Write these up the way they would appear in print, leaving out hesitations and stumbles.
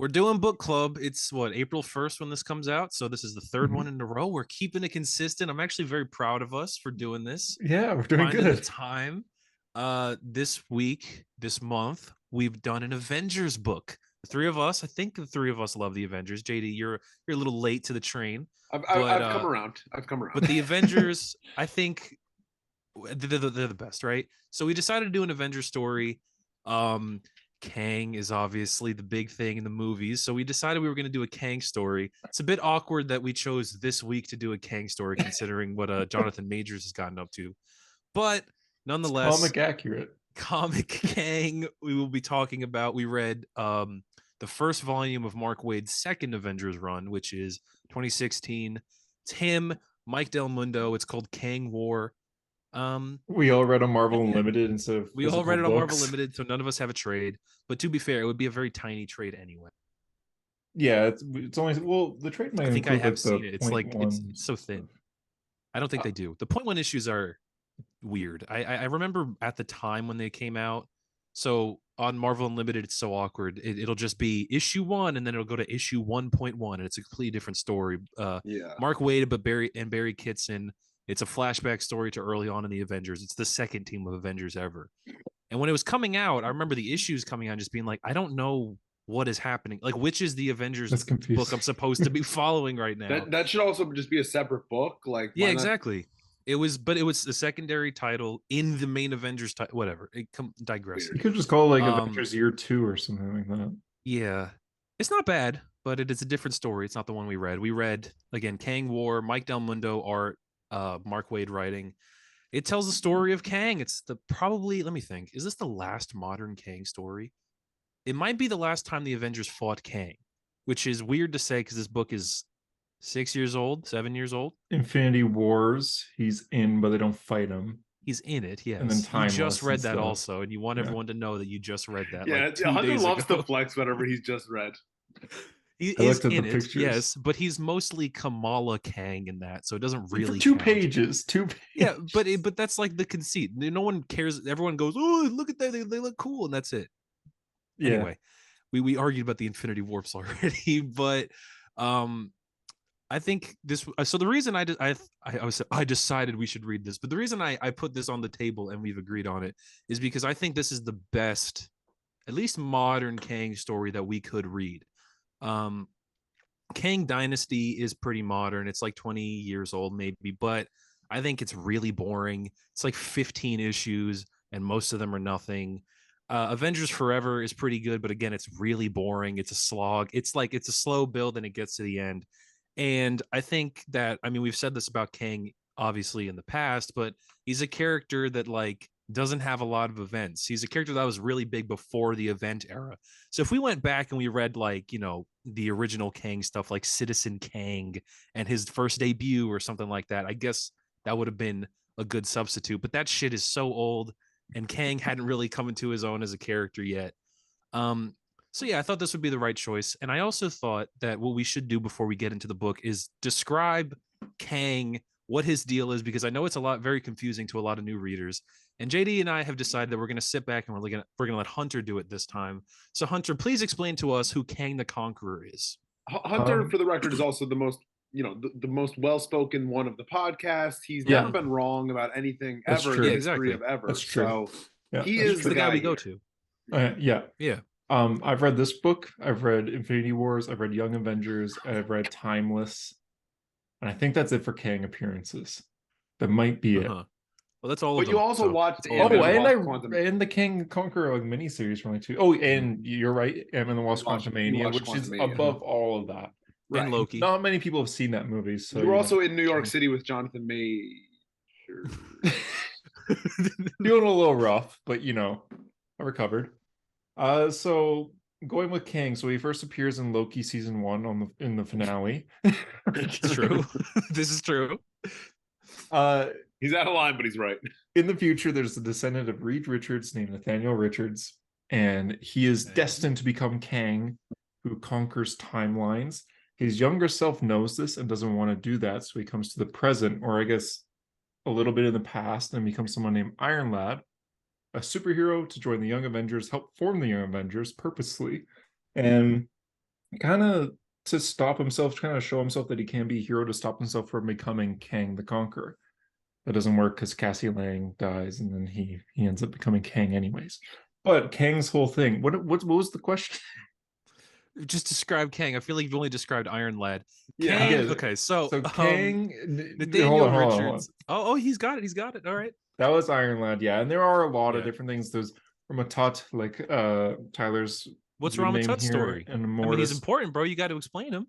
We're doing book club. It's what, April 1st when this comes out. So this is the third Mhm. one in a row. We're keeping it consistent. I'm actually very proud of us for doing this, Yeah, we're doing finding the good. time. This week, this month, we've done an Avengers book. The three of us, I think the three of us love the Avengers. JD, you're a little late to the train, but I've come around. I've come around. the Avengers, I think they're the best, right? So we decided to do an Avengers story. Um, Kang is obviously the big thing in the movies, so we decided we were going to do a Kang story. It's a bit awkward that we chose this week to do a Kang story, considering what Jonathan Majors has gotten up to. But It's nonetheless, comic accurate. comic Kang we will be talking about. We read the first volume of Mark Waid's second Avengers run, which is 2016. It's him, Mike Del Mundo. It's called Kang War. We all read a Marvel Again, Unlimited instead of we all physical read it on Marvel books. Limited, so none of us have a trade. But to be fair, it would be a very tiny trade anyway. Yeah, it's only the trade might I think I include have like the seen it. It's point like it's one so thin. stuff. I don't think Uh, they do. The point one issues are weird. I remember at the time when they came out. So on Marvel Unlimited, it's so awkward. It'll just be issue one, and then it'll go to issue 1.1, and it's a completely different story. yeah. Mark Waid, but Barry Kitson. It's a flashback story to early on in the Avengers. It's the second team of Avengers ever. And when it was coming out, I remember the issues coming out just being like, I don't know what is happening. Like, which is the Avengers That's book confusing. I'm supposed to be following right now? That should also just be a separate book. Like, Yeah, why not? exactly. But it was a secondary title in the main Avengers title. Whatever. You Digressing. could just call it like Um, Avengers Year Two or something like that. yeah, it's not bad, but it is a different story. It's not the one we read. We read again Kang War, Mike Del Mundo art, Mark Waid writing. It tells the story of Kang. It's the probably, let me think. Is this the last modern Kang story? It might be the last time the Avengers fought Kang, which is weird to say because this book is 6 years old, 7 years old. Infinity Wars, he's in, but they don't fight him. He's in it, And then yes. You just Timeless and read that stuff. also, and you want Yeah. everyone to know that you just read that like Yeah, two Hunter days loves to ago. flex whatever he's just read. He I is looked at the in it, pictures. yes, but he's mostly Kamala Kang in that, so it doesn't For really two count. pages. Two Yeah, pages. but that's like the conceit. No one cares. Everyone goes, "Oh, look at that! They look cool," and that's it. Yeah. Anyway, we argued about the Infinity Warps already, but um, I think this. So the reason I decided we should read this, but the reason I put this on the table and we've agreed on it is because I think this is the best, at least modern Kang story that we could read. Um, Kang Dynasty is pretty modern. It's like 20 years old, maybe, but I think it's really boring. It's like 15 issues, and most of them are nothing. Avengers Forever is pretty good, but again, it's really boring. It's a slog. It's a slow build and it gets to the end. And I think that, I mean, we've said this about Kang obviously in the past, but he's a character that like doesn't have a lot of events. He's a character that was really big before the event era. So if we went back and we read like, the original Kang stuff like Citizen Kang and his first debut or something like that, I guess that would have been a good substitute. But that shit is so old and Kang hadn't really come into his own as a character yet. Um, so yeah, I thought this would be the right choice. And I also thought that what we should do before we get into the book is describe Kang, what his deal is, because I know it's very confusing to a lot of new readers. And JD and I have decided that we're going to sit back and we're gonna let Hunter do it this time. So Hunter, please explain to us who Kang the Conqueror is. Hunter, Um for the record, is also the most, the most well-spoken one of the podcast. He's never yeah, been wrong about anything that's ever in the Yeah, true. history exactly. of ever. That's true. So Yeah, he that's is He's the the true. guy guy we go here. to. Yeah. Yeah. I've read this book. I've read Infinity Wars. I've read Young Avengers. I've read Timeless, and I think that's it for Kang appearances. That might be it. Uh-huh. Well, that's all of But you them. also So watched that's all of Ant-Man Oh, and the them. and Wasp Quantum. and the King Conqueror like miniseries from like two. Oh, Mhm. and you're right, Ant-Man and the Wasp: You Quantumania, watched which is Quantumania. above all of that. And Right. Loki. Not many people have seen that movie, so You were also in New York City with Jonathan Major. feeling a little rough, but I recovered. So going with King, so he first appears in Loki season 1 in the finale. It's true. This is true. Uh, He's out of line, but he's right. in the future, there's a descendant of Reed Richards named Nathaniel Richards, and he is destined to become Kang, who conquers timelines. His younger self knows this and doesn't want to do that, so he comes to the present, or I guess a little bit in the past, and becomes someone named Iron Lad, a superhero to join the Young Avengers, help form the Young Avengers purposely. And kind of to stop himself, kind of show himself that he can be a hero, to stop himself from becoming Kang the Conqueror. That doesn't work because Cassie Lang dies, and then he ends up becoming Kang anyways. But Kang's whole thing, what was the question? Just describe Kang. I feel like you've only described Iron Lad. Yeah. Kang. Yeah. Okay, so So Kang, Nathaniel hold on. Richards. Oh, he's got it. He's got it. All right. That was Iron Lad, yeah. And there are a lot of Yeah. different things. There's Ramatut, like Tyler's What's good name Ramatut's here, story? and I mean, he's Immortus. important, bro. You got to explain him.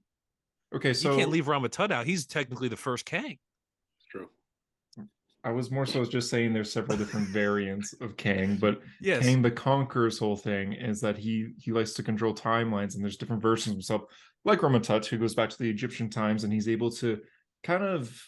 Okay, so You can't leave Ramatut out. He's technically the first Kang. It's true. I was more so just saying there's several different variants of Kang, but Yes. Kang the Conqueror's whole thing is that he likes to control timelines, and there's different versions of himself, like Ramatut, who goes back to the Egyptian times, and he's able to kind of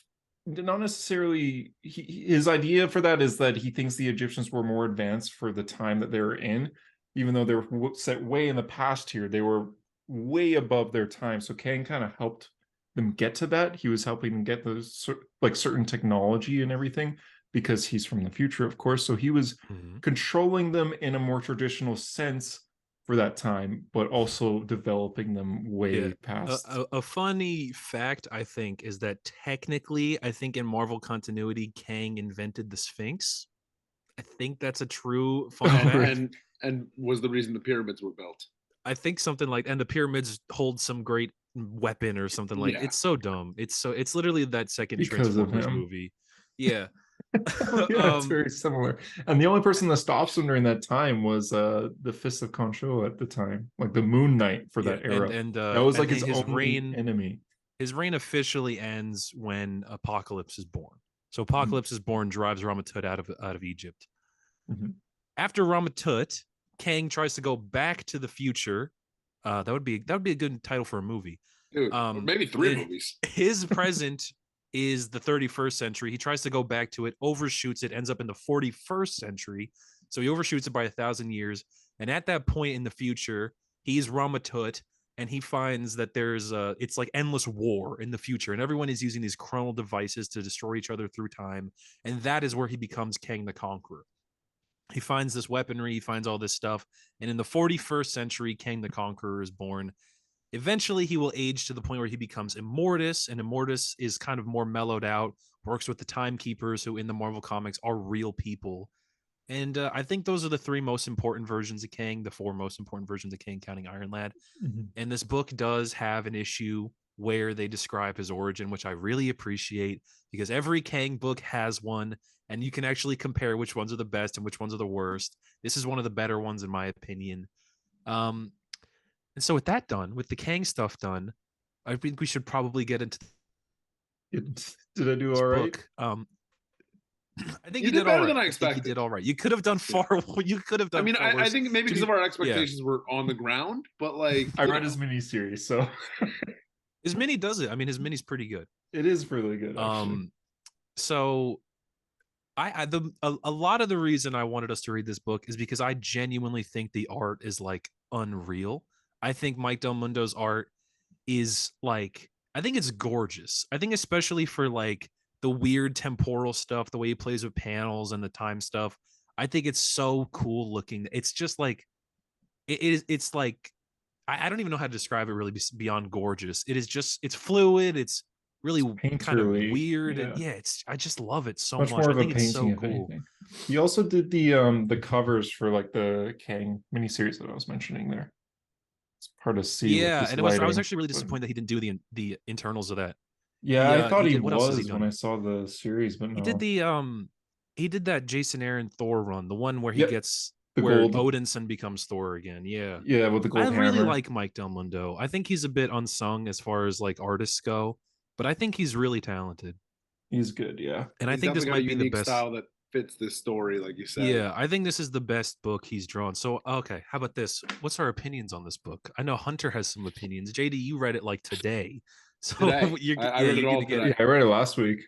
not necessarily his idea for that is that he thinks the Egyptians were more advanced for the time that they were in, even though they were set way in the past here, they were way above their time. So Kang kind of helped them get to that. He was helping them get those like certain technology and everything, because he's from the future, of course. So he was controlling them in a more traditional sense for that time, but also developing them way past. A funny fact, I think, is that technically, I think in Marvel continuity, Kang invented the Sphinx. I think that's a true fun fact. And was the reason the pyramids were built. I think something like, and the pyramids hold some great weapon or something like. Yeah. It's so dumb. It's literally that second Because of Transformers him. movie. Yeah. Yeah, it's very similar. And the only person that stops him during that time was the Fist of Khonshu at the time, like the Moon Knight for that era. That was like his only enemy. His reign officially ends when Apocalypse is born. So Apocalypse is born, drives Ramatut out of Egypt. After Ramatut, Kang tries to go back to the future. That would be a good title for a movie. Dude, maybe 3 movies. His present is the 31st century. He tries to go back to it, overshoots it, ends up in the 41st century. So he overshoots it by 1,000 years. And at that point in the future, he's Ramatut, and he finds that it's like endless war in the future, and everyone is using these chronal devices to destroy each other through time. And that is where he becomes Kang the Conqueror. He finds this weaponry, he finds all this stuff. And in the 41st century, Kang the Conqueror is born. Eventually, he will age to the point where he becomes Immortus, and Immortus is kind of more mellowed out, works with the Timekeepers, who in the Marvel comics are real people. And I think those are the 3 most important versions of Kang, the 4 most important versions of Kang, counting Iron Lad. And this book does have an issue where they describe his origin, which I really appreciate, because every Kang book has one, and you can actually compare which ones are the best and which ones are the worst. This is one of the better ones, in my opinion. And so with that done, with the Kang stuff done, I think we should probably get into Did I do all right? I think you did better than I expected. You did all right. You could have done far. You could have done. I mean, far I think maybe because of our expectations were on the ground, but like I read his miniseries, so his mini does it. I mean, his mini's pretty good. It is really good. Actually. So a lot of the reason I wanted us to read this book is because I genuinely think the art is like unreal. I think Mike Del Mundo's art is like, I think it's gorgeous. I think especially for like the weird temporal stuff, the way he plays with panels and the time stuff, I think it's so cool looking. It's just like it's like I don't even know how to describe it really beyond gorgeous. It is just, it's fluid, it's really kind of weird, and I just love it so much. More of I think a painting, it's so cool. Anything. He also did the covers for like the Kang miniseries that I was mentioning there. It's hard to see. Yeah, and I was actually really disappointed that he didn't do the internals of that. Yeah, I thought he was when I saw the series, but no. He did that Jason Aaron Thor run, the one where he gets where Odinson becomes Thor again. Yeah. Yeah, with the gold hammer. I really like Mike Del Mundo. I think he's a bit unsung as far as like artists go, but I think he's really talented. He's good, yeah. And I think this might be the best style that fits this story, like you said. Yeah, I think this is the best book he's drawn. So, okay, how about this? What's our opinions on this book? I know Hunter has some opinions. JD, you read it like today. So I read it all today. I read it last week.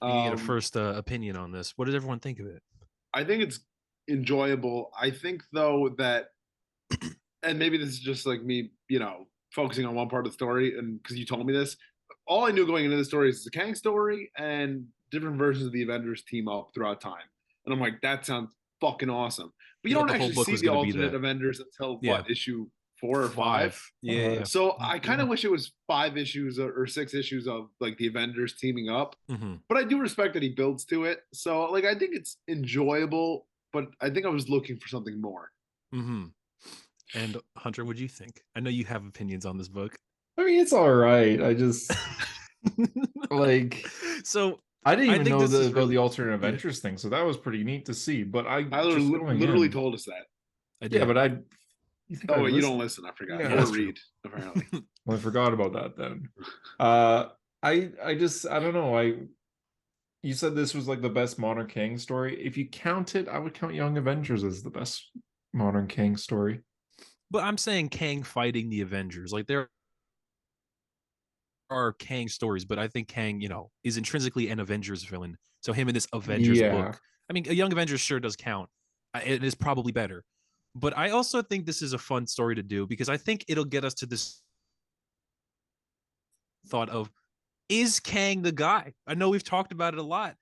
You can get a first opinion on this. What does everyone think of it? I think it's enjoyable. I think though that, and maybe this is just like me, focusing on one part of the story, and because you told me this, all I knew going into the story is it's a Kang story and different versions of the Avengers team up throughout time. And I'm like, that sounds fucking awesome. But you don't actually see the alternate Avengers until issue 4 or 5. Yeah. So I kind of wish it was 5 issues or 6 issues of like the Avengers teaming up. Mm-hmm. But I do respect that he builds to it. So like I think it's enjoyable, but I think I was looking for something more. Mm-hmm. And Hunter, what do you think? I know you have opinions on this book. I mean, it's all right. I just like so I didn't even know about the the alternate adventures thing, so that was pretty neat to see. But I Tyler just literally told us that. I did. Yeah, but I. You think wait, you don't listen. I forgot. Yeah, You that's don't read, apparently. Well, I forgot about that then. I just I don't know. You said this was like the best modern Kang story. If you count it, I would count Young Avengers as the best modern Kang story. But I'm saying Kang fighting the Avengers. Like there are Kang stories, but I think Kang, is intrinsically an Avengers villain. So him in this Avengers book. I mean, a Young Avengers sure does count. It is probably better. But I also think this is a fun story to do because I think it'll get us to this thought of, is Kang the guy? I know we've talked about it a lot.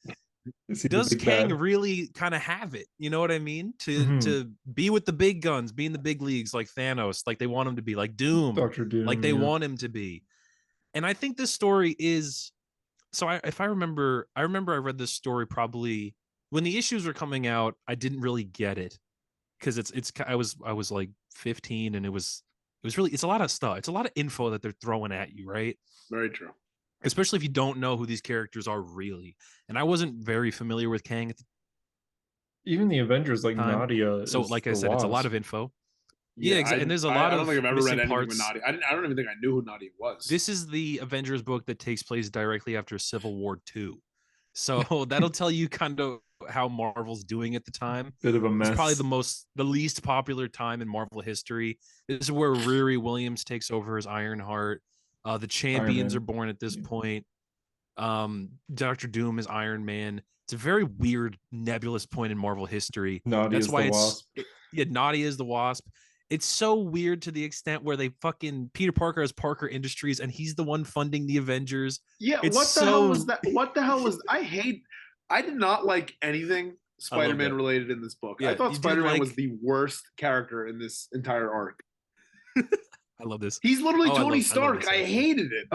Does Kang really kind of have it? You know what I mean? To be with the big guns, be in the big leagues like Thanos, like they want him to be, like Doom, Dr. Doom, like they want him to be. And I think this story is so. I remember I read this story probably when the issues were coming out. I didn't really get it because I was like 15 and it was really, it's a lot of stuff. It's a lot of info that they're throwing at you, right? Very true. Especially if you don't know who these characters are really. And I wasn't very familiar with Kang at the even the Avengers, like time. Nadia. So like I said, Wasp. It's a lot of info. Yeah, and there's a lot of I don't think I've ever read anything parts. with Nadia. I don't even think I knew who Nadia was. This is the Avengers book that takes place directly after Civil War II. So that'll tell you kind of how Marvel's doing at the time. Bit of a mess. It's probably the least popular time in Marvel history. This is where Riri Williams takes over as Ironheart. The champions are born at this point. Dr. Doom is Iron Man. It's a very weird, nebulous point in Marvel history. That's why it's Nadia is the Wasp. It's so weird to the extent where they fucking Peter Parker has Parker Industries and he's the one funding the Avengers. Yeah, what the hell was that? What the hell was I did not like anything Spider-Man related in this book. I thought Spider-Man was the worst character in this entire arc. I love this. He's literally Tony Stark. I hated it.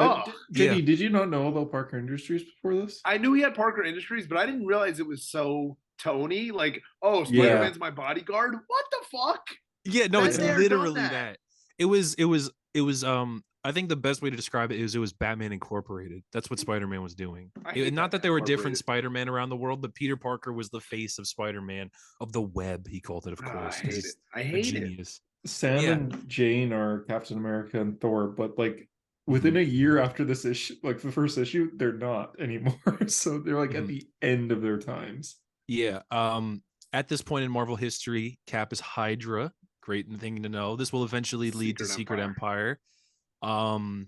Did you not know about Parker Industries before this? I knew he had Parker Industries, but I didn't realize it was so Tony. Like, Spider-Man's my bodyguard. What the fuck? Yeah, no, it's literally that. It was I think the best way to describe it is it was Batman Incorporated. That's what Spider-Man was doing. Not that there were different Spider-Man around the world, but Peter Parker was the face of Spider-Man, of the web, he called it, of course. I hate it. Sam and Jane are Captain America and Thor, but like within a year after this issue, like the first issue, they're not anymore. So they're like at the end of their times. Yeah. At this point in Marvel history, Cap is Hydra. Great thing to know. This will eventually lead to Secret Empire. Trying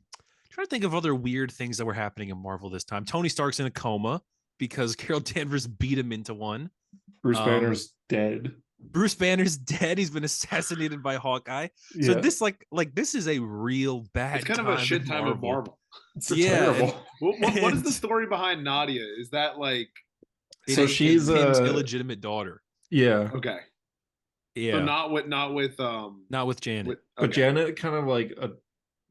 to think of other weird things that were happening in Marvel this time. Tony Stark's in a coma because Carol Danvers beat him into one. Bruce Banner's dead. Bruce Banner's dead. He's been assassinated by Hawkeye. So this this is a real bad. It's kind of a shit time of Marvel. It's terrible. What is the story behind Nadia? Is that like? So she's Pym's illegitimate daughter. Yeah. Okay. Yeah. So not with Janet. But Janet kind of like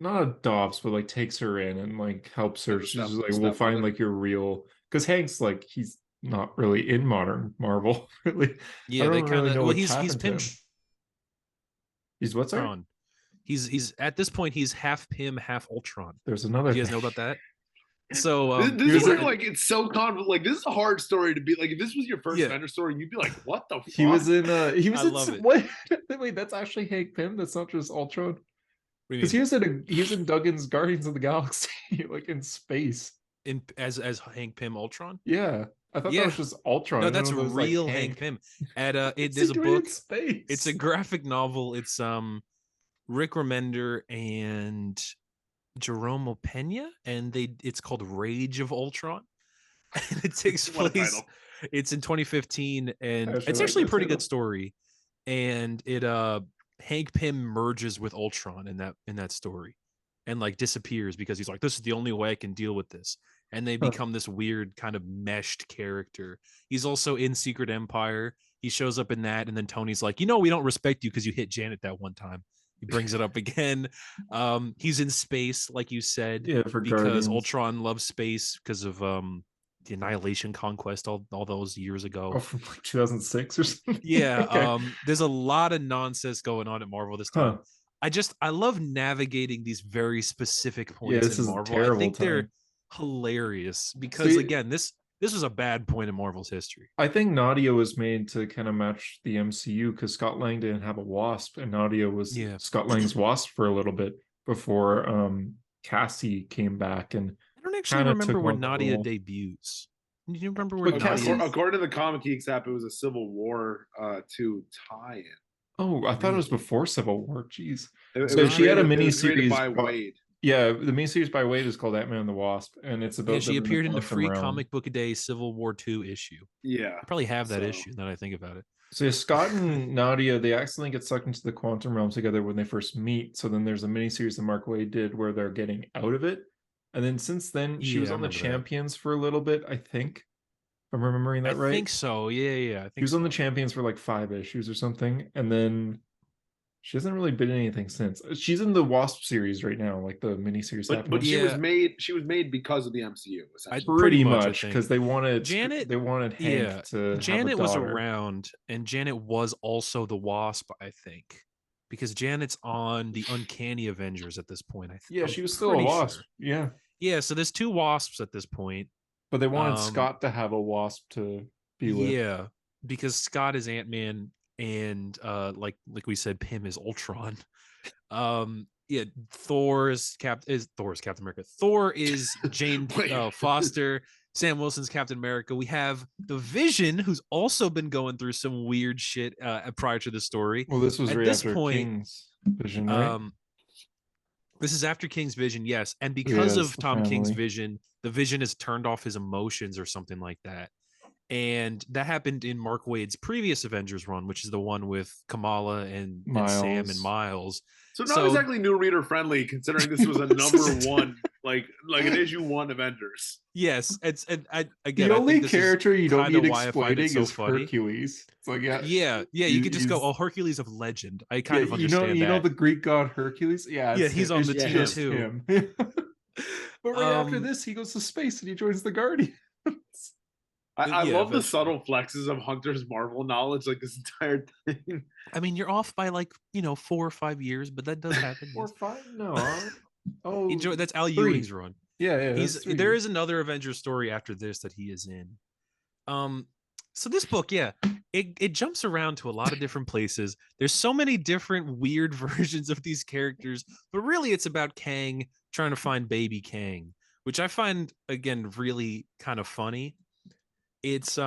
not adopts, but like takes her in and like helps her. She's like, we'll find like your real, because Hank's like he's not really in modern Marvel, really. Yeah, they kind of he's Pym. He's what, sorry? Ultron. He's at this point he's half Pym, half Ultron. There's another. Do you guys know about that? So this is like it's so like this is a hard story to be like. If this was your first Avenger story, you'd be like, "What the fuck?" He was in. What? Wait, that's actually Hank Pym. That's not just Ultron. Because he was in Duggan's Guardians of the Galaxy, like in space. As Hank Pym Ultron. Yeah, I thought that was just Ultron. No, that's real like Hank Pym. There's a book. Space? It's a graphic novel. It's Rick Remender and Jerome Pena, and it's called Rage of Ultron, and it takes place. It's in 2015, and it's actually a pretty good story. And it Hank Pym merges with Ultron in that story, and like disappears because he's like, this is the only way I can deal with this. And they become this weird kind of meshed character. He's also in Secret Empire. He shows up in that, and then Tony's like, we don't respect you because you hit Janet that one time. He brings it up again. He's in space, like you said, Yeah, for because Guardians. Ultron loves space because of the Annihilation Conquest all those years ago. Oh, from like 2006 or something. Yeah, Okay. there's a lot of nonsense going on at Marvel this time. I love navigating these very specific Yeah, points this in is a Marvel. I terrible think they're time. hilarious because See, again, this was a bad point in Marvel's history. I think Nadia was made to kind of match the MCU because Scott Lang didn't have a Wasp, and Nadia was Yeah. Scott Lang's Wasp for a little bit before Cassie came back and I don't actually kind of remember took where on the Nadia role. debuts. Do you remember where But Cassie- Nadia? According to the Comic Geeks app, it was a Civil War 2 tie-in. Oh, I thought it was Really? before Civil War. Jeez. It So was she had a created, mini it was created series by Wade. Yeah, the miniseries by Wade is called Ant-Man and the Wasp, and it's about Yeah, she them appeared in the quantum free realm. Comic Book a Day Civil War II issue. Yeah. I probably have that So- issue now that I think about it. So yeah, Scott and Nadia, they accidentally get sucked into the quantum realm together when they first meet. So then there's a miniseries that Mark Wade did where they're getting out of it. And then since then, she Yeah, was I on the remember that. Champions for a little bit, I think. If I'm remembering that I right. think so. Yeah. I She think was so. on the Champions for like 5 issues or something. And then she hasn't really been in anything since. She's in the Wasp series right now, like the miniseries But happening. she Yeah. was made because of the MCU, essentially. Pretty much, I much, think. because they wanted Janet- they wanted Hank to have a Janet was daughter. around, and Janet was also the Wasp, I think, because Janet's on the Uncanny Avengers at this point. Yeah, I'm she was still a pretty Wasp. sure. Yeah. Yeah, so there's 2 Wasps at this point. But they wanted Um, Scott to have a Wasp to be with. Yeah, because Scott is Ant-Man, and like we said, Pym is Ultron. Yeah, Thor's Captain America. Thor is Jane Wait. Foster. Sam Wilson's Captain America. We have the Vision, who's also been going through some weird shit prior to the story. Well, this was At right this after point, King's Vision, right? This is after King's Vision, yes. And Yeah, because it's of the Tom King's family. vision, the Vision has turned off his emotions or something like that. And that happened in Mark Waid's previous Avengers run, which is the one with Kamala and Sam and Miles. Miles. So not exactly new reader friendly, considering this was a number one, like an issue 1 Avengers. Yes, again, The only character you don't need why I find it explaining so is funny. Hercules. It's like Yeah. You could just go, oh, Hercules of legend. I kind of understand you know that. the Greek god Hercules. Yeah, Yeah, it's he's him. on It's the team just too. him. But right after this, he goes to space and he joins the Guardians. I Yeah, love the eventually. subtle flexes of Hunter's Marvel knowledge, like this entire thing. I mean, you're off by 4 or 5 years, but that does happen. 4 or yes. 5? No. Oh, That's Al 3. Ewing's run. Yeah. There is another Avengers story after this that he is in. So this book, yeah, it jumps around to a lot of different places. There's so many different weird versions of these characters, but really it's about Kang trying to find baby Kang, which I find again really kind of funny. It's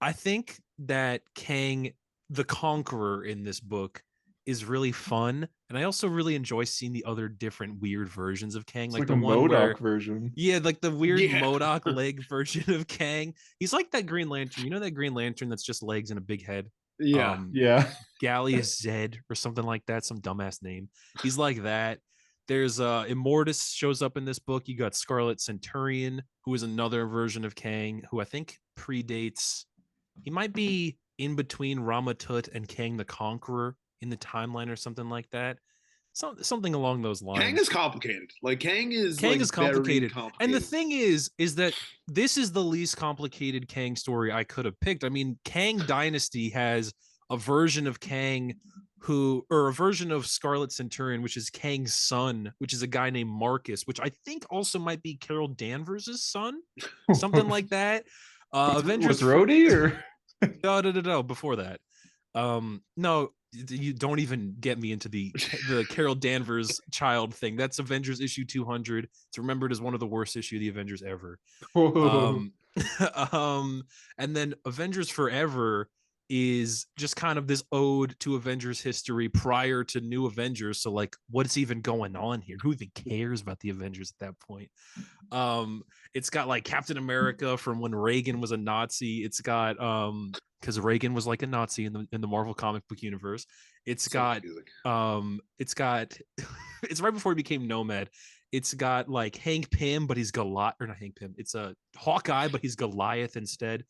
I think that Kang the Conqueror in this book is really fun, and I also really enjoy seeing the other different weird versions of Kang, It's like like the a one MODOK where version. yeah, like the weird Yeah. MODOK leg version of Kang. He's like that Green Lantern. You know that Green Lantern that's just legs and a big head? Yeah. Yeah. Gallius Zed or something like that, some dumbass name. He's like that. There's Immortus shows up in this book. You got Scarlet Centurion, who is another version of Kang, who I think predates. He might be in between Ramatut and Kang the Conqueror in the timeline or something like that. Something along those lines. Kang is complicated. Kang is Kang like, is complicated. very And the thing is that this is the least complicated Kang story I could have picked. I mean, Kang Dynasty has a version of Kang or a version of Scarlet Centurion, which is Kang's son, which is a guy named Marcus, which I think also might be Carol Danvers' son, something like that. Avengers with Rhodey or no, before that. No, you don't even get me into the Carol Danvers child thing. That's Avengers issue 200. It's remembered as one of the worst issue of the Avengers ever. And then Avengers Forever is just kind of this ode to Avengers history prior to New Avengers. So what's even going on here? Who even cares about the Avengers at that point? It's got Captain America from when Reagan was a Nazi. It's got because Reagan was a Nazi in the Marvel comic book universe. It's got it's right before he became Nomad. It's got Hank Pym, but he's Goliath, or not Hank Pym. It's a Hawkeye, but he's Goliath instead.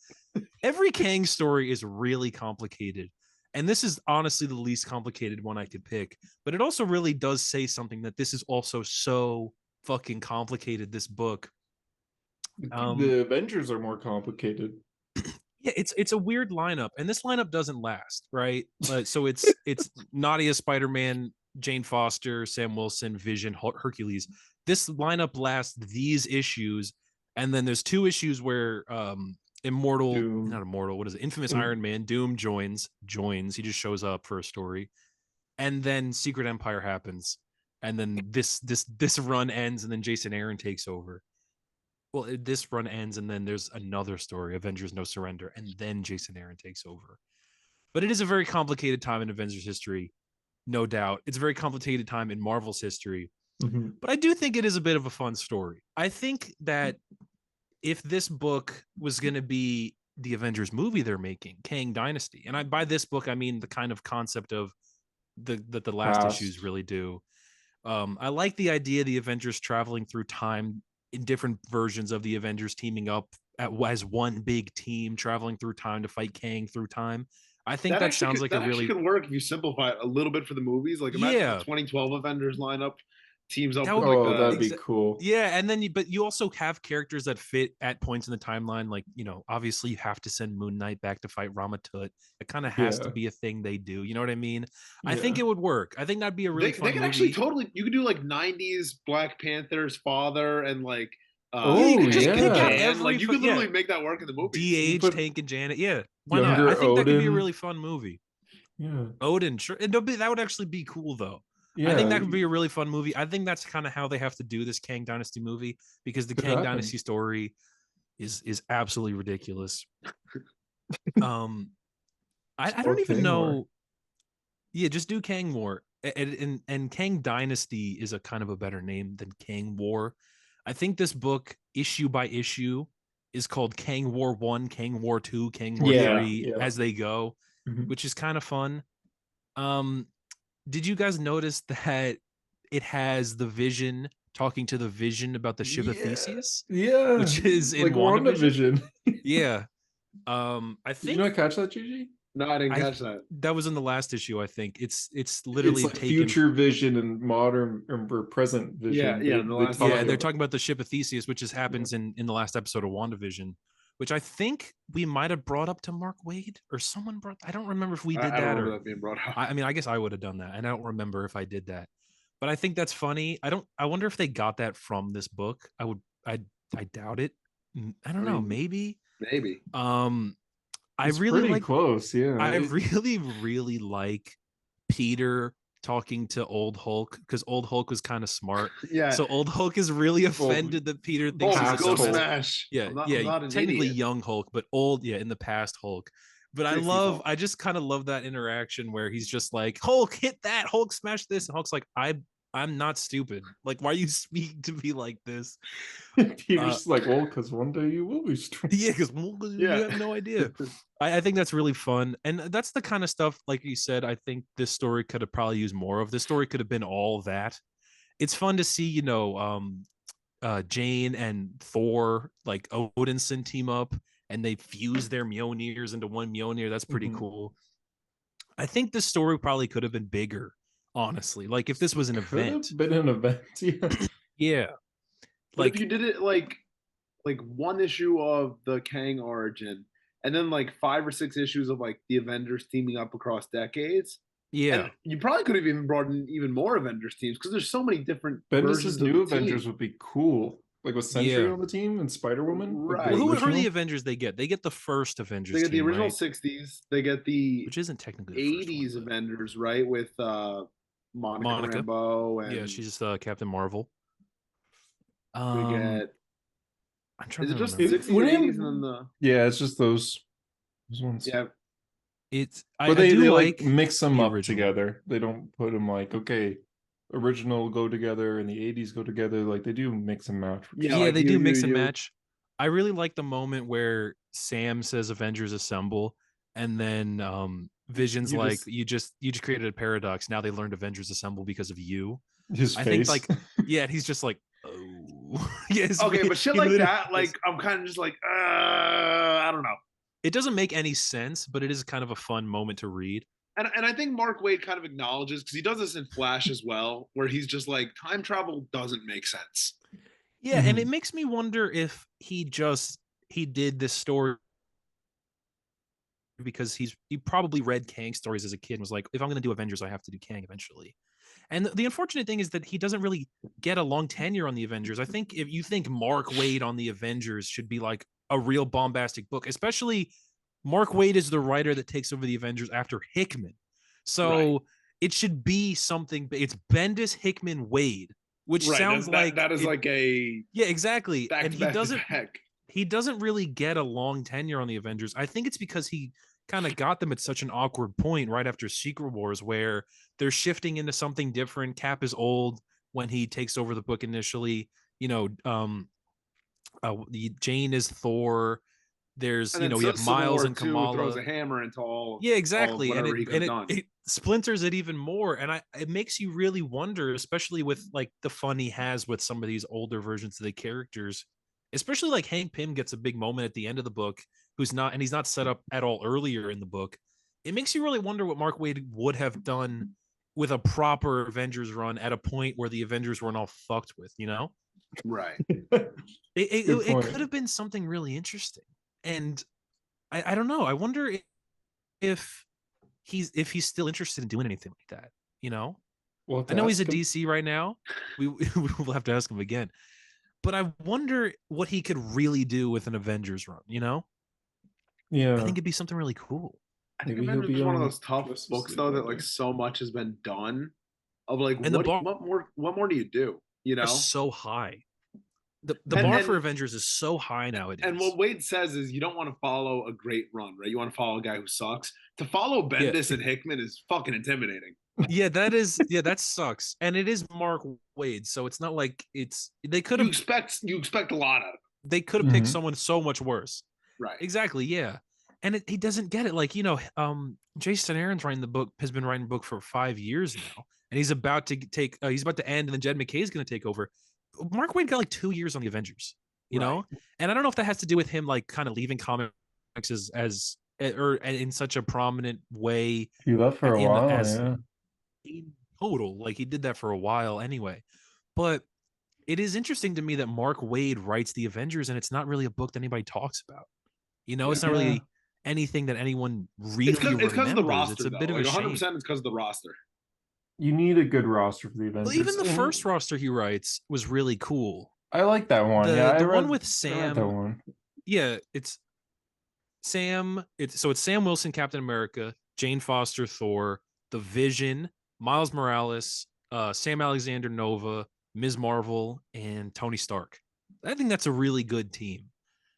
Every Kang story is really complicated. And this is honestly the least complicated one I could pick, but it also really does say something that this is also so fucking complicated, this book. The Avengers are more complicated. Yeah, it's a weird lineup, and this lineup doesn't last, right? So it's Nadia, Spider-Man, Jane Foster, Sam Wilson, Vision, Hercules. This lineup lasts these issues, and then there's 2 issues where Doom. not Immortal, what is it? Infamous Iron Man, Doom joins. He just shows up for a story, and then Secret Empire happens, and then this run ends, and then Jason Aaron takes over. Well, this run ends, and then there's another story, Avengers No Surrender, and then Jason Aaron takes over. But it is a very complicated time in Avengers history, no doubt. It's a very complicated time in Marvel's history. Mm-hmm. But I do think it is a bit of a fun story. I think that if this book was going to be the Avengers movie they're making, Kang Dynasty, and by this book, I mean the kind of concept of the last issues really do. I like the idea of the Avengers traveling through time in different versions of the Avengers teaming up as one big team, traveling through time to fight Kang through time. I think that sounds like a really could work if you simplify it a little bit for the movies. Like imagine the 2012 Avengers lineup teams up. That'd be cool. Yeah, and then but you also have characters that fit at points in the timeline. Like, obviously you have to send Moon Knight back to fight Ramatut. It kind of has to be a thing they do. You know what I mean? Yeah. I think it would work. I think that'd be a really fun movie. Actually you could do like 90s Black Panther's father and like you could just pick out like you could literally make that work in the movie. DH, Tank and Janet. Yeah, why not? I think that could be a really fun movie. Yeah, Odin, sure. And that would actually be cool though. Yeah. I think that could be a really fun movie. I think that's kind of how they have to do this Kang Dynasty movie, because the Kang Dynasty story is absolutely ridiculous. I don't even know. Yeah, just do Kang War. And Kang Dynasty is a kind of a better name than Kang War. I think this book, issue by issue, is called Kang War 1, Kang War 2, Kang War 3 as they go, which is kind of fun. Did you guys notice that it has the Vision talking to the Vision about the ship of Theseus? Yeah, which is in like WandaVision. Yeah. I think. Did you not catch that, Gigi? No, I didn't catch that. That was in the last issue, I think. It's literally like future vision and modern or present vision. They're talking about the ship of Theseus, which happens in the last episode of WandaVision, which I think we might have brought up to Mark Waid or someone brought. I don't remember if we did that or that being brought up. I mean, I guess I would have done that, and I don't remember if I did that. But I think that's funny. I wonder if they got that from this book. I doubt it. I don't know. Maybe. It's really like close. Yeah. I really, really like Peter talking to Old Hulk, because Old Hulk was kind of smart. Yeah. So Old Hulk is really offended that Peter thinks he's a smash. Yeah. I'm not technically idiot. Young Hulk, but old. Yeah. In the past Hulk. But I just kind of love that interaction where he's just like, Hulk, hit that. Hulk, smash this. And Hulk's like, I'm not stupid. Like, why are you speaking to me like this? Peter's like, well, because one day you will be strong. Yeah, because you have no idea. I think that's really fun. And that's the kind of stuff, like you said, I think this story could have probably used more of. This story could have been all that. It's fun to see, Jane and Thor, like Odinson team up, and they fuse their Mjolnirs into one Mjolnir. That's pretty cool. I think this story probably could have been bigger. Honestly, like if this was an event, been an event, yeah. Like if you did it like one issue of the Kang origin, and then like 5 or 6 issues of like the Avengers teaming up across decades. Yeah, and you probably could have even brought in even more Avengers teams, because there's so many different. Bendis' new Avengers would be cool. Like with Sentry on the team and Spider-Woman. Right. Well, who are the Avengers they get? They get the first Avengers. They get the original, right? 60s. They get the which isn't technically 80s Avengers, right? With Monica Rambeau, and she's Captain Marvel. We get. I'm trying to just 60s, 80s, and then the. Yeah, it's just those ones. Yeah. But they like mix them up together. They don't put them like, okay, original go together and the 80s go together. Like they do mix and match. Yeah, they do mix and match. I really like the moment where Sam says Avengers assemble, and then Vision's you just created a paradox. Now they learned Avengers assemble because of you. His face. Think and he's just like, oh. Yes. Okay, but shit like that, like I'm kind of just like, I don't know. It doesn't make any sense, but it is kind of a fun moment to read. And I think Mark Waid kind of acknowledges, because he does this in Flash as well, where he's just like, time travel doesn't make sense. Yeah, and it makes me wonder if he did this story because he probably read Kang stories as a kid and was like, if I'm going to do Avengers, I have to do Kang eventually. And the unfortunate thing is that he doesn't really get a long tenure on the Avengers. I think if you think Mark Waid on the Avengers should be like a real bombastic book, especially Mark Waid is the writer that takes over the Avengers after Hickman. So it should be something. It's Bendis, Hickman, Waid, which sounds like that is like a exactly. And back. He doesn't really get a long tenure on the Avengers. I think it's because he kind of got them at such an awkward point right after Secret Wars where they're shifting into something different. Cap is old when he takes over the book initially. You know, Jane is Thor. There's, you know, we have Miles and Kamala. Throws a hammer into all. Yeah, exactly. All and it splinters it even more. And it makes you really wonder, especially with like the fun he has with some of these older versions of the characters, especially like Hank Pym gets a big moment at the end of the book, he's not set up at all earlier in the book. It makes you really wonder what Mark Waid would have done with a proper Avengers run at a point where the Avengers weren't all fucked with, you know? Right. It could have been something really interesting. And I don't know. I wonder if he's still interested in doing anything like that, you know? Well, I know he's a DC right now. We will have to ask him again. But I wonder what he could really do with an Avengers run, you know? Yeah. I think it'd be something really cool. I think Avengers is one of those tough books though that like so much has been done of like and what more do you do? You know? So high. The bar for Avengers is so high nowadays. And what Waid says is you don't want to follow a great run, right? You want to follow a guy who sucks. To follow Bendis and Hickman is fucking intimidating. Yeah, that sucks. And it is Mark Waid, so it's not like they could have you expect a lot out of it. They could have picked someone so much worse. Right. Exactly, yeah. And he doesn't get it. Like, you know, Jason Aaron's has been writing the book for 5 years now. And he's about to he's about to end, and then Jed McKay's gonna take over. Mark Waid got like 2 years on the Avengers, you know? And I don't know if that has to do with him like kind of leaving comics as or in such a prominent way. He left for a while, yeah. In total, like he did that for a while anyway. But it is interesting to me that Mark Waid writes the Avengers, and it's not really a book that anybody talks about. You know, it's not really anything that anyone really remembers. It's because of the roster. It's a bit of a shame. 100% it's because of the roster. You need a good roster for the Avengers. Well, even the first roster he writes was really cool. I like that one. The one with Sam. That one. Yeah, it's Sam. It's Sam Wilson, Captain America, Jane Foster, Thor, the Vision, Miles Morales, Sam Alexander Nova, Ms. Marvel, and Tony Stark. I think that's a really good team.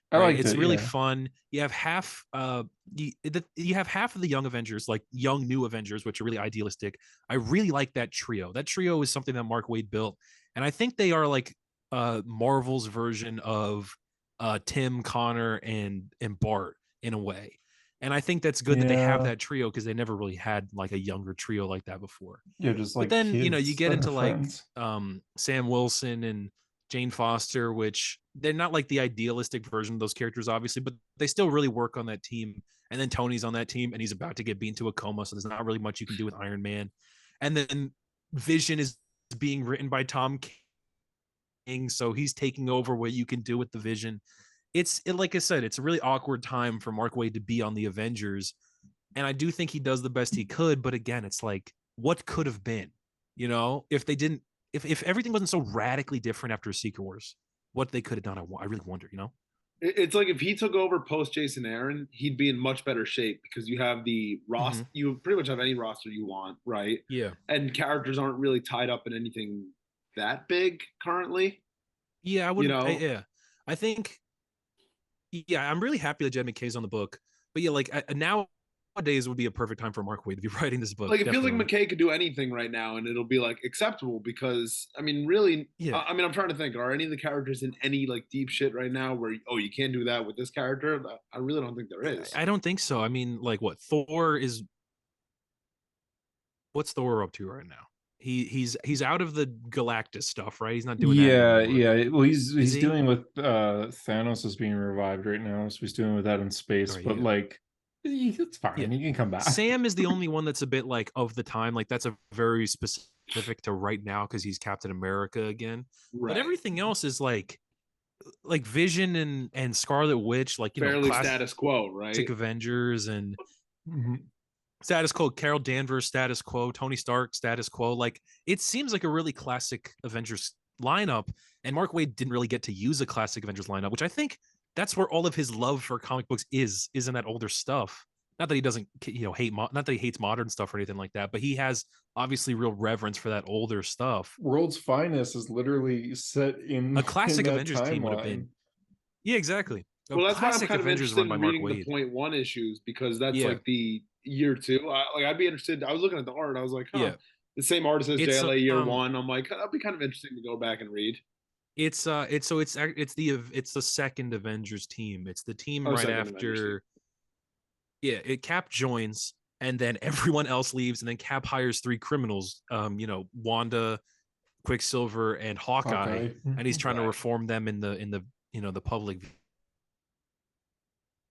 I like it's really fun. You have half you have half of the young Avengers, like young new Avengers, which are really idealistic. I really like that trio. That trio is something that Mark Waid built, and I think they are like Marvel's version of Tim, Connor, and Bart in a way. And I think that's good that they have that trio because they never really had like a younger trio like that before. Yeah, just like. But then you know you get into like Sam Wilson and Jane Foster, which they're not like the idealistic version of those characters, obviously, but they still really work on that team. And then Tony's on that team, and he's about to get beaten to a coma, so there's not really much you can do with Iron Man. And then Vision is being written by Tom King, so he's taking over what you can do with the Vision. Like I said, it's a really awkward time for Mark Waid to be on the Avengers, and I do think he does the best he could. But again, it's like, what could have been, you know, if they didn't. If everything wasn't so radically different after Secret Wars, what they could have done, I really wonder, you know? It's like if he took over post Jason Aaron, he'd be in much better shape because you have the roster. You pretty much have any roster you want, right? Yeah. And characters aren't really tied up in anything that big currently. Yeah, I would. You know? I think. Yeah, I'm really happy that Jed McKay's on the book, but yeah, like nowadays would be a perfect time for Mark Waid to be writing this book. Like it feels like McKay could do anything right now and it'll be like acceptable because I mean really I mean I'm trying to think, are any of the characters in any like deep shit right now where you can't do that with this character? I really don't think there is. I don't think so. I mean, like what's Thor up to right now? He's out of the Galactus stuff, right? He's not doing that anymore. Yeah. Well, he's doing with Thanos is being revived right now, so he's doing with that in space. But like It's fine. Yeah. You can come back. Sam is the only one that's a bit like of the time. Like that's a very specific to right now because he's Captain America again. Right. But everything else is like Vision and Scarlet Witch, like fairly classic status quo, right? Avengers and status quo. Carol Danvers, status quo. Tony Stark, status quo. Like it seems like a really classic Avengers lineup. And Mark Waid didn't really get to use a classic Avengers lineup, which I think that's where all of his love for comic books is in that older stuff. Not that he doesn't, hate, not that he hates modern stuff or anything like that, but he has obviously real reverence for that older stuff. World's Finest is literally set in a classic in Avengers team would have been. Yeah, exactly. Well, that's why I'm kind of interested in reading the .1 issues because that's like the year 2. I'd be interested. I was looking at the art. I was like, the same artist as JLA year 1. I'm like, that'd be kind of interesting to go back and read. It's the second Avengers team. It's the team right after. Yeah, Cap joins, and then everyone else leaves, and then Cap hires 3 criminals. Wanda, Quicksilver, and Hawkeye. And he's trying to reform them in the the public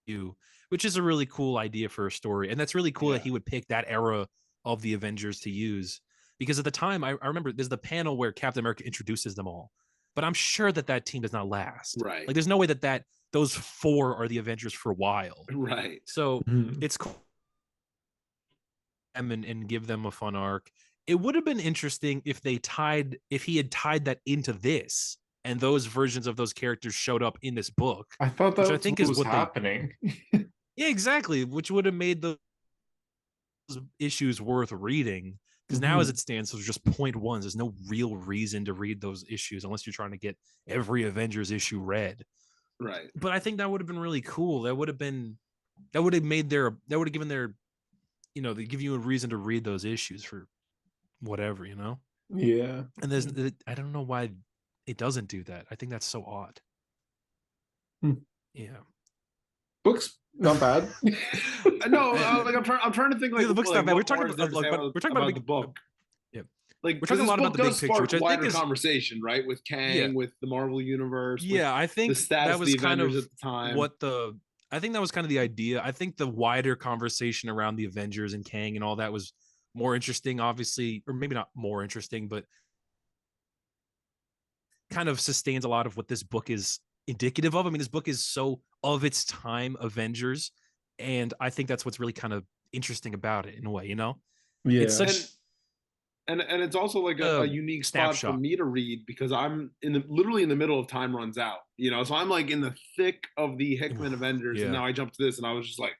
view, which is a really cool idea for a story. And that's really cool that he would pick that era of the Avengers to use, because at the time I remember there's the panel where Captain America introduces them all, but I'm sure that team does not last. Right. Like there's no way that those 4 are the Avengers for a while. Right. So it's cool and give them a fun arc. It would have been interesting if he had tied that into this, and those versions of those characters showed up in this book. I thought that was happening. Yeah, exactly. Which would have made those issues worth reading. Because now, as it stands, there's just .1s. There's no real reason to read those issues unless you're trying to get every Avengers issue read. Right. But I think that would have been really cool. That would have given their, they give you a reason to read those issues for whatever, Yeah. And I don't know why it doesn't do that. I think that's so odd. Yeah. Books not bad. No, I'm trying to think like the book's not bad. We're talking about the book. Yeah. Like we're talking a lot about the big picture, which I think is conversation, right? With Kang, with the Marvel universe. Yeah, I think that was kind of at the time. I think that was kind of the idea. I think the wider conversation around the Avengers and Kang and all that was more interesting, obviously, or maybe not more interesting, but kind of sustains a lot of what this book is indicative of. I mean, this book is so of its time Avengers, and I think that's what's really kind of interesting about it in a way, Yeah. It's such and it's also like a unique spot for me to read because I'm literally in the middle of Time Runs Out, so I'm like in the thick of the Hickman Avengers, and now I jumped to this, and I was just like,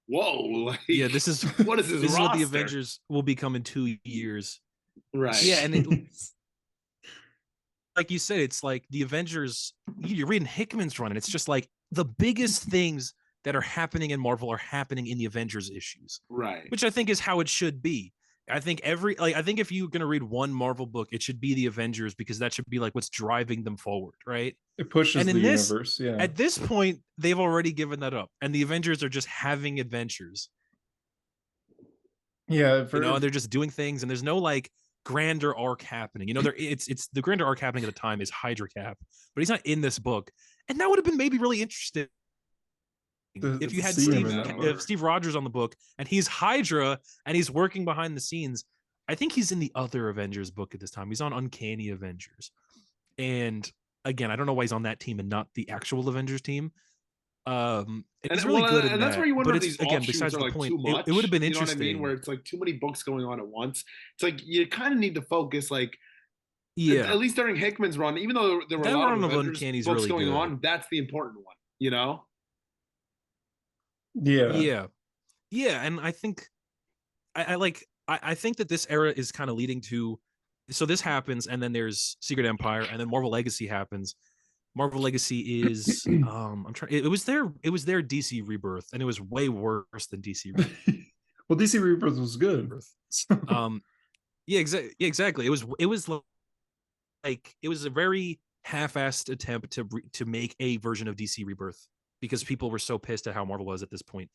whoa, like, this is what is this? This is what the Avengers will become in 2 years, right? Yeah, and like you said, it's like the Avengers. You're reading Hickman's run, and it's just like the biggest things that are happening in Marvel are happening in the Avengers issues, right? Which I think is how it should be. I think I think if you're going to read one Marvel book, it should be the Avengers, because that should be like what's driving them forward, right? It pushes the universe. Yeah. At this point, they've already given that up, and the Avengers are just having adventures. Yeah, they're just doing things, and there's no like grander arc happening. It's the grander arc happening at the time is Hydra Cap, but he's not in this book, and that would have been maybe really interesting. If you had Steve Rogers on the book and he's Hydra and he's working behind the scenes. I think he's in the other Avengers book at this time. He's on Uncanny Avengers. And again, I don't know why he's on that team and not the actual Avengers team. It's really good. And that's where you wonder if these again, besides the like point, it would have been interesting. You know what I mean? Where it's like too many books going on at once. It's like you kind of need to focus, like, at least during Hickman's run, even though there were a lot of Avengers books really going on, that's the important one, Yeah. And I think I think that this era is kind of leading to, so this happens, and then there's Secret Empire, and then Marvel Legacy happens. Marvel Legacy is it was their DC Rebirth, and it was way worse than DC Rebirth. Well, DC Rebirth was good. Exactly. It was like it was a very half-assed attempt to make a version of DC Rebirth, because people were so pissed at how Marvel was at this point.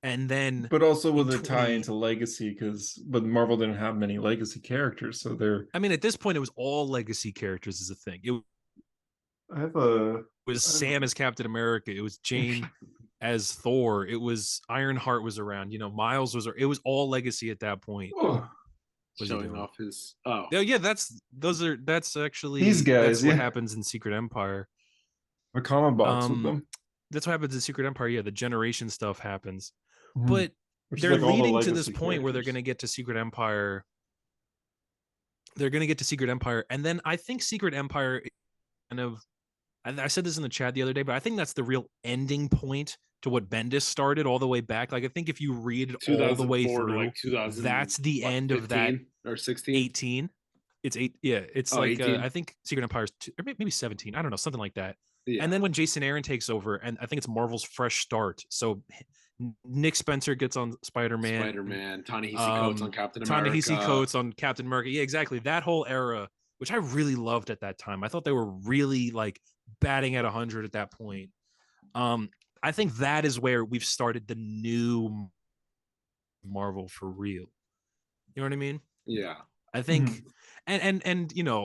And then, but also with a tie into Legacy, but Marvel didn't have many Legacy characters, so I mean, at this point, it was all Legacy characters as a thing. It was Sam as Captain America. It was Jane as Thor. It was Ironheart was around. Miles was. It was all Legacy at that point. Oh, What's he Showing doing? off his. Oh, Yeah, yeah. That's these actually guys, what yeah. happens in Secret Empire. A comic box with them. That's what happens in Secret Empire. Yeah, the generation stuff happens, Mhm. but Which is they're like all the leading to this legacy point where they're characters. going to get to Secret Empire. They're going to get to Secret Empire, and then I think Secret Empire kind of. I said this in the chat the other day, but I think that's the real ending point to what Bendis started all the way back. Like I think if you read it all the way 2004 to through, like 2000. that's the end of that 15 or 16. 18. It's 8. Yeah, it's like 18. I think Secret Empire is or maybe 17. I don't know, something like that. Yeah. And then when Jason Aaron takes over, and I think it's Marvel's fresh start. So Nick Spencer gets on Spider-Man. Spider-Man, Ta-Nehisi Coates on Captain America. Ta-Nehisi Coates on Captain America. Yeah, exactly. That whole era, which I really loved at that time. I thought they were really like batting at 100 at that point. I think that is where we've started the new Marvel for real. You know what I mean? Yeah. I think and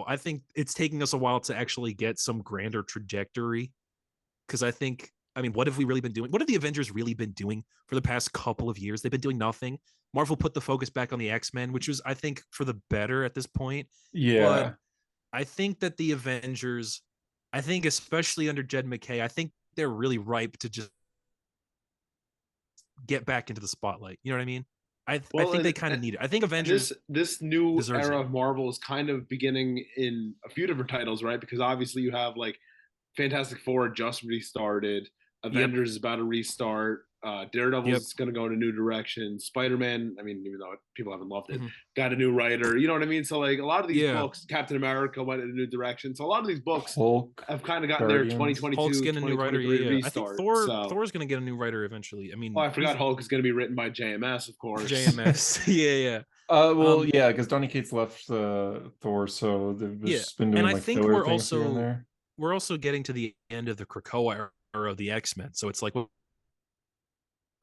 I think it's taking us a while to actually get some grander trajectory, because I mean, what have we really been doing? What have the Avengers really been doing for the past couple of years? They've been doing nothing. Marvel put the focus back on the X-Men, which was, I think, for the better at this point. Yeah. But I think that the Avengers, I think especially under Jed McKay, I think they're really ripe to just get back into the spotlight. You know what I mean? I think they kind of need it. I think Avengers. This new era it. of Marvel is kind of beginning in a few different titles, right? Because obviously you have like Fantastic Four just restarted. Avengers is about to restart. Daredevil's going to go in a new direction. Spider-Man, I mean, even though people haven't loved it, got a new writer. You know what I mean? So like a lot of these books, Captain America went in a new direction. So a lot of these books Hulk, have kind of gotten their 2022, Hulk's getting a new writer. Restart. I think Thor's going to get a new writer eventually. I mean, I forgot Hulk is going to be written by JMS, of course. JMS, yeah. Well, yeah, because Donny Cates left Thor, so they've just been doing and I like think filler things here and there. We're also getting to the end of the Krakoa era of the X-Men, so it's like what's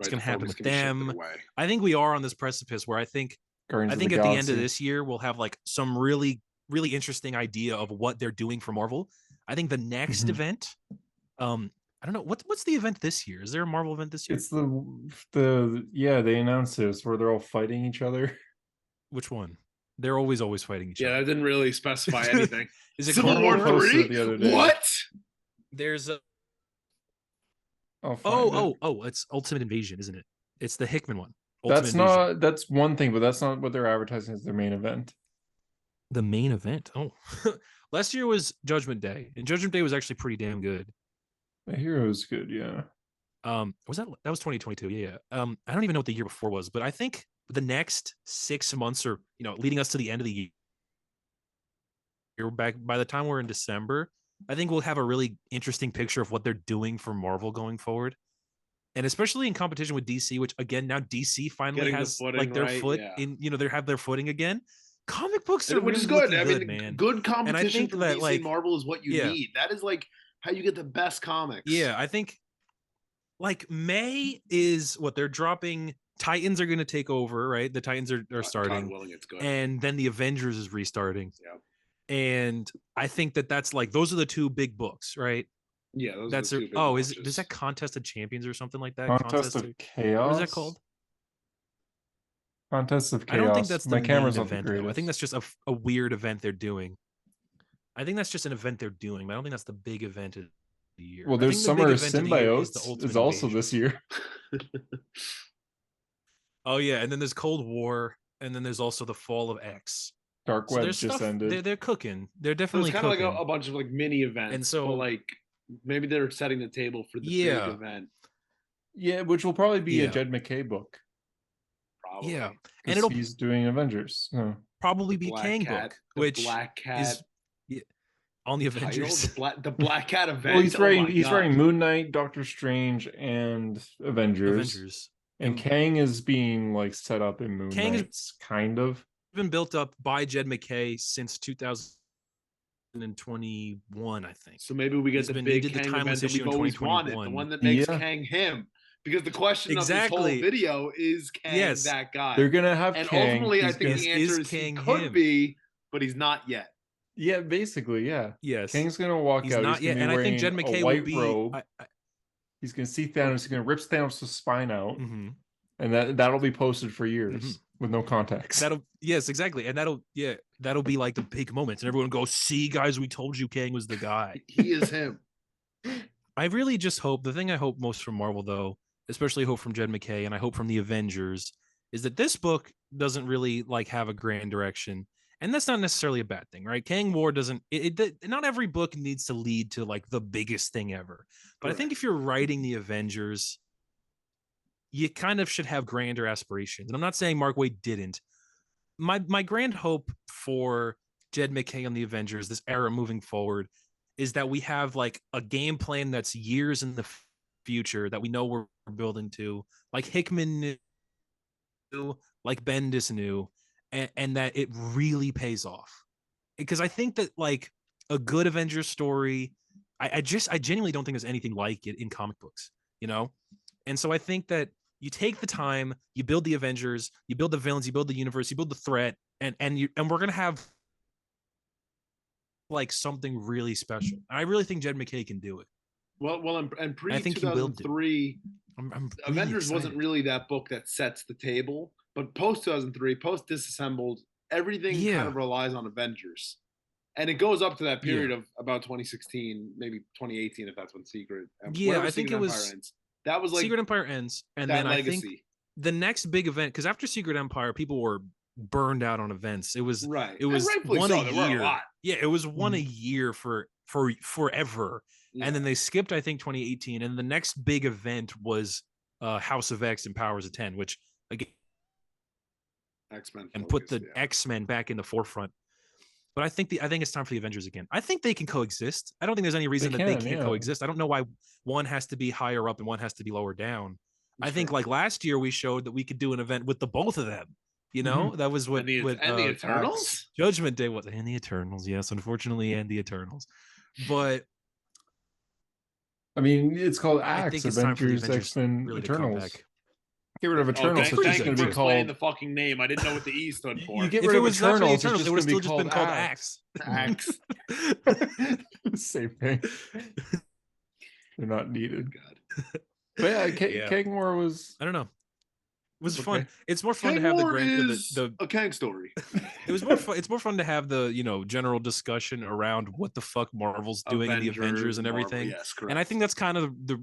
going to happen with them. I think we are on this precipice where I think at the end of this year we'll have like some really, really interesting idea of what they're doing for Marvel. I think the next event, I don't know what's the event this year. Is there a Marvel event this year? It's they announced this where they're all fighting each other. Which one? They're always fighting each other. Yeah, that didn't really specify anything. Is it Civil War 3? What? There's a it's Ultimate Invasion, isn't it? It's the Hickman one. That's one thing, but that's not what they're advertising as their main event. The main event? Oh. Last year was Judgment Day, and Judgment Day was actually pretty damn good. The Hero is good, yeah. Was that was 2022? Yeah. I don't even know what the year before was, but I think the next 6 months, or leading us to the end of the year, back by the time we're in December, I think we'll have a really interesting picture of what they're doing for Marvel going forward, and especially in competition with DC, which again now DC finally has their foot in. They have their footing again. Comic books are which really is good. I mean, man. Good competition and I think from that, DC and Marvel is what you need. That is like how you get the best comics. Yeah, I think like May is what they're dropping. Titans are going to take over, right? The Titans are starting, God willing, it's good. And then the Avengers is restarting. Yeah. And I think that's like those are the two big books, right? Yeah, those that's are the two big is that Contest of Champions or something like that? Contest of Chaos. What is that called? Contest of Chaos. I don't think that's the main event. I think that's just a weird event they're doing. I think that's just an event they're doing, but I don't think that's the big event of the year. Well, there's Summer of Symbiotes is also this year. Oh yeah, and then there's Cold War, and then there's also the Fall of X. Dark Web just ended. They're cooking. They're definitely so it's kind of like a bunch of like mini events, and so like maybe they're setting the table for the big event. Yeah, which will probably be a Jed McKay book. Probably. Yeah, and he's doing Avengers. Probably be Kang book, which Black Cat is on the Avengers. The Black Cat event. Well, he's writing Moon Knight, Doctor Strange, and Avengers. And Kang is being like set up in Moon Knight, kind of. Been built up by Jed McKay since 2021, I think. So maybe we get the big Kang event that we've always wanted, the one that makes Kang him. Because the question of this whole video is Kang that guy? They're gonna have and Kang. Ultimately, I think the answer is he could be, but he's not yet. Yeah, basically, yeah. Yes, Kang's gonna walk out. Not yet, and I think Jed McKay will be. He's going to see Thanos. He's going to rip Thanos' spine out, Mm-hmm. and that'll be posted for years with no context. Yes, exactly, and that'll be like the big moments, and everyone goes, "See, guys, we told you Kang was the guy." He is him. I really just hope, the thing I hope most from Marvel, though, especially hope from Jed McKay, and I hope from the Avengers, is that this book doesn't really like have a grand direction. And that's not necessarily a bad thing, right? Kang War doesn't, not every book needs to lead to like the biggest thing ever. But I think if you're writing the Avengers, you kind of should have grander aspirations. And I'm not saying Mark Waid didn't. My grand hope for Jed McKay on the Avengers, this era moving forward, is that we have like a game plan that's years in the future that we know we're building to, like Hickman knew, like Bendis knew, and that it really pays off. Because I think that like a good Avengers story, I genuinely don't think there's anything like it in comic books, you know? And so I think that you take the time, you build the Avengers, you build the villains, you build the universe, you build the threat, and we're gonna have like something really special. And I really think Jed McKay can do it. Well, and pre I think he will do. 2003, I'm really Avengers excited. wasn't really that book that sets the table, but post 2003, post Disassembled, everything kind of relies on Avengers, and it goes up to that period of about 2016, maybe 2018, if that's when Secret. I think Secret it was. Empire ends. That was like Secret Empire ends, and that then legacy. I think the next big event, because after Secret Empire, people were burned out on events. It was right. It was one so. a There year. were a lot. Yeah, it was one a year for forever. Yeah. And then they skipped, I think, 2018, and the next big event was House of X and Powers of 10, which again X-Men and put the X-Men back in the forefront. But I think it's time for the Avengers again. I think they can coexist. I don't think there's any reason that they can't coexist. I don't know why one has to be higher up and one has to be lower down. I think like last year we showed that we could do an event with the both of them. You know, that was what the Eternals? Judgment Day was, and the Eternals, yes, unfortunately, and the Eternals. But I mean, it's called I Axe, think it's time for the Avengers, Avengers X-Men, really to come Eternals. back. Get rid of Eternals. Thank It's you going for to be explaining called the fucking name. I didn't know what the E stood for. You get If rid it of was not Eternals, Eternals, it's it would have still just just been called Axe. Axe. Same thing. They're not needed. God. But yeah, Kang War was. I don't know. It was fun. Okay. It's more fun Kang to have War the a Kang story. It was more fun. It's more fun to have the general discussion around what the fuck Marvel's doing in the Avengers and everything. Marvel, yes, correct. And I think that's kind of the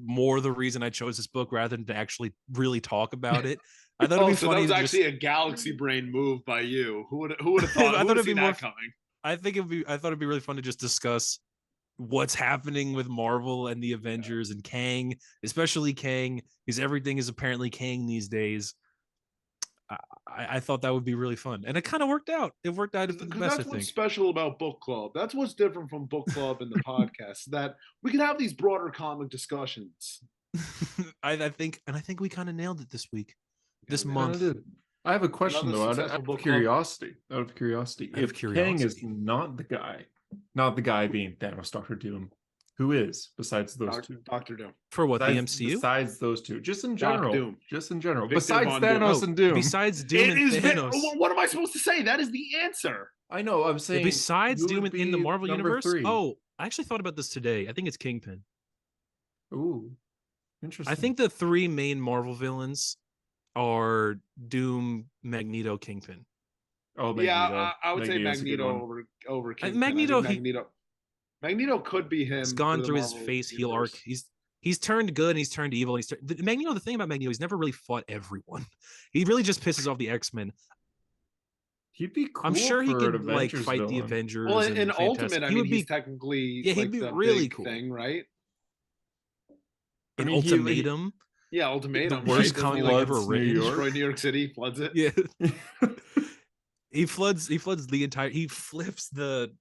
reason I chose this book rather than to actually really talk about it. I thought it'd be funny. That was actually a galaxy brain move by you. Who would have thought? I thought it'd be more coming. I thought it'd be really fun to just discuss what's happening with Marvel and the Avengers and Kang, especially Kang, because everything is apparently Kang these days. I thought that would be really fun, and it kind of worked out. It worked out for the best. That's what's special about book club. That's what's different from book club and the podcast. That we can have these broader comic discussions. I think we kind of nailed it this week, this month. I have a question though. Out of curiosity, if Kang is not the guy being Thanos, Doctor Doom, who is besides those two? Doctor Doom. For what, the MCU? Besides those two, just in general. Doom. Just in general. Victor Besides Thanos and Doom. Besides Doom and Thanos. What am I supposed to say? That is the answer. I know. I'm saying besides Doom in the Marvel universe. 3. Oh, I actually thought about this today. I think it's Kingpin. Ooh, interesting. I think the 3 main Marvel villains are Doom, Magneto, Kingpin. Oh, Magneto. Yeah, I would say Magneto over Kingpin. Magneto could be him. He's gone through his face heel arc. He's turned good and he's turned evil. And Magneto. The thing about Magneto, he's never really fought everyone. He really just pisses off the X-Men. He'd be cool. I'm sure he could like fight villain. the Avengers. Well, in Ultimate, I mean, he's technically he'd be really cool thing, right? In Ultimatum. Yeah, Ultimatum. The worst comic book ever written. Destroy New York City, floods it. Yeah. He floods the entire. He flips the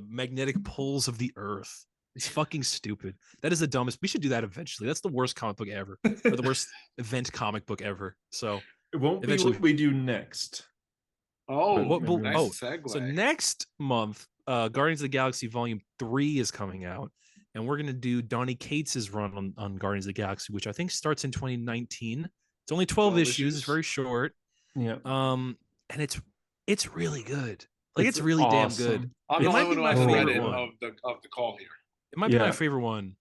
magnetic poles of the Earth. It's fucking stupid. That is the dumbest. We should do that eventually. That's the worst comic book ever, or the worst event comic book ever. So it won't be what we do next. Nice segue. So next month, Guardians of the Galaxy Volume 3 is coming out, and we're gonna do Donny Cates's run on Guardians of the Galaxy, which I think starts in 2019. It's only 12 issues. It's very short. Yeah. And it's really good. Like it's really awesome. damn good. I'm it might be my favorite one of the call here. It might be my favorite one.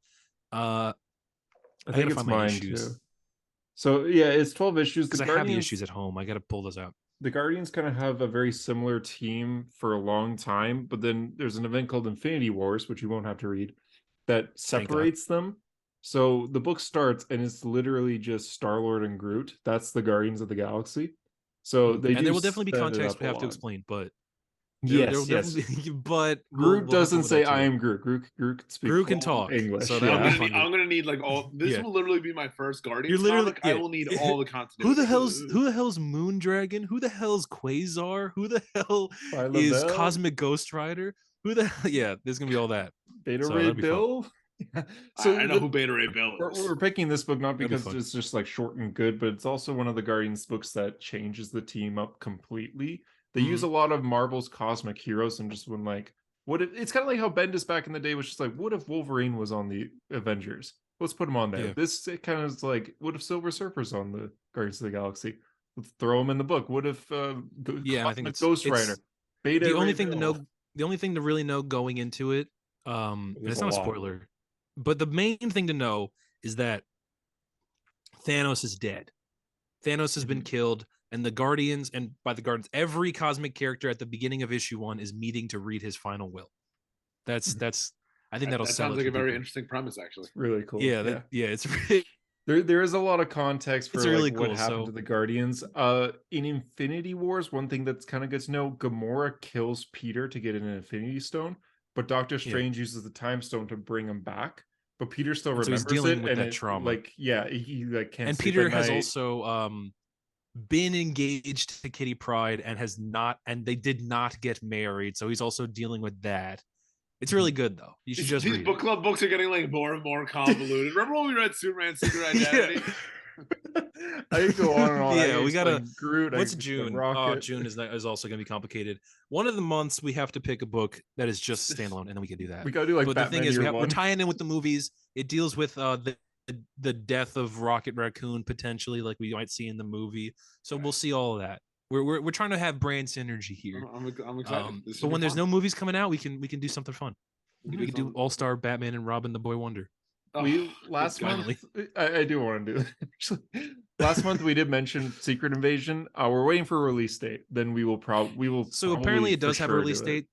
I gotta think it's find my mine issues. too. So yeah, it's 12 issues. Because I have the issues at home. I gotta pull those out. The Guardians kind of have a very similar team for a long time, but then there's an event called Infinity Wars, which you won't have to read, that Thank God. separates them. So the book starts and it's literally just Star-Lord and Groot. That's the Guardians of the Galaxy. So they and do there will definitely be set it context up we a have to lot. explain, but there will Yes, yes. definitely be, but Groot we'll have to doesn't hold say that to I it. am Groot. Groot can speak Groot can full talk, English. so that'll yeah. be fun. I'm gonna need like all. This Yeah. will literally be my first You're Guardians literally comic. I will need all the continuity. who the hell's Moondragon? Who the hell's Quasar? Who the hell By is LaBelle, Cosmic Ghost Rider? Who the hell? Yeah, there's gonna be all that. Beta So Ray that'd be fun. Bill. So I know who Beta Ray Bill is. we're picking this book not That'd be because fun. it's just like short and good, but it's also one of the Guardians books that changes the team up completely. They use a lot of Marvel's cosmic heroes and just when like, what if it's kind of like how Bendis back in the day was just like, what if Wolverine was on the Avengers? Let's put him on there. Yeah. This it kind of is like, what if Silver Surfer's on the Guardians of the Galaxy? Let's throw him in the book. What if Yeah, I think it's Ghost Rider? Beta the Ray only thing to Bill. know. The only thing to really know going into it, and There's it's a not a lot. spoiler, but the main thing to know is that Thanos is dead. Thanos has been killed, and the Guardians, and by the Guardians, every cosmic character at the beginning of issue 1 is meeting to read his final will. That's I think that'll That sell sounds it like to a very people. interesting premise, actually. It's really cool. Yeah, it's really, There is a lot of context for it's really like what cool. happened So to the Guardians. In Infinity Wars, one thing that's kind of good to know, Gamora kills Peter to get an Infinity Stone, but Doctor Strange uses the Time Stone to bring him back. But Peter still and so he's remembers dealing it, with and that it trauma. like yeah, he like can't. And sleep Peter at has night. also been engaged to Kitty Pryde and has not, and they did not get married. So he's also dealing with that. It's really good though. You should just These read book it. club books are getting like more and more convoluted. Remember when we read Superman's Secret Identity? I could go on and on. Yeah, we gotta. Groot. What's June? Rocket. June is also going to be complicated. One of the months we have to pick a book that is just standalone, and then we can do that. We gotta do like but Batman the thing is, Year we're One. tying in with the movies. It deals with the death of Rocket Raccoon potentially, like we might see in the movie. So we'll see all of that. We're trying to have brand synergy here. I'm excited. But when there's no movies coming out, we can do something fun. We can do All Star Batman and Robin the Boy Wonder. We last month I do want to do it actually. Last month we did mention Secret Invasion. We're waiting for a release date. Then we will So apparently it does have a release date.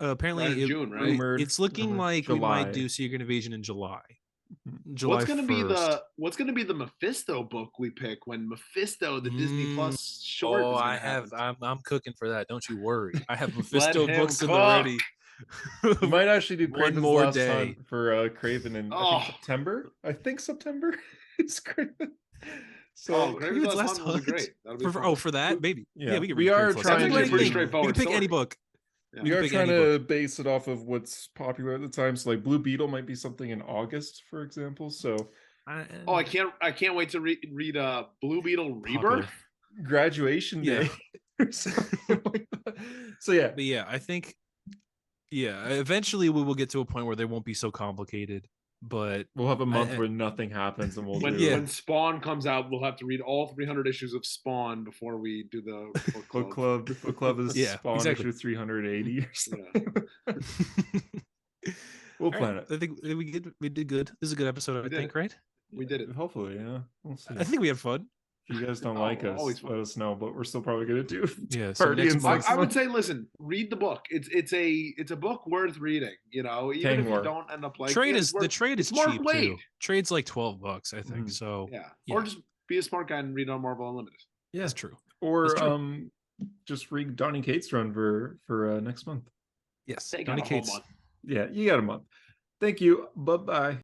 Apparently June, right? It's looking like July. we might do Secret Invasion in July. July. What's gonna 1st. What's gonna be the Mephisto book we pick when Mephisto, the Disney Plus short? Oh, I'm cooking for that. Don't you worry. I have Mephisto books in the ready. We might actually do one more last day Hunt for Craven in I think September. I think September is Craven. So Craven's Last Hunt. Great. For that, maybe. Yeah, we can. We are trying to pretty We straightforward. can pick any book. Yeah. We are trying to base it off of what's popular at the time. So like Blue Beetle might be something in August, for example. So I can't wait to read Blue Beetle Rebirth. Graduation day. So yeah. But yeah, I think eventually we will get to a point where they won't be so complicated. But we'll have a month where nothing happens, and when Spawn comes out, we'll have to read all 300 issues of Spawn before we do the book club. Book club is Spawn issue 380 or something. Yeah. We'll plan it. I think we did good. This is a good episode, I think, right? We did it. Hopefully, yeah. We'll see. I think we had fun. If you guys don't like us, let us know. But we're still probably gonna do. Yeah. So I would say, listen, read the book. It's a book worth reading. You know, even Kang if War. you don't end up liking the trade is cheap too. Trade's like $12, I think. So yeah, or just be a smart guy and read on Marvel Unlimited. Yeah, that's true. Or just read Donny Cates' run for next month. Yes, Donny Cates. Yeah, you got a month. Thank you. Bye bye.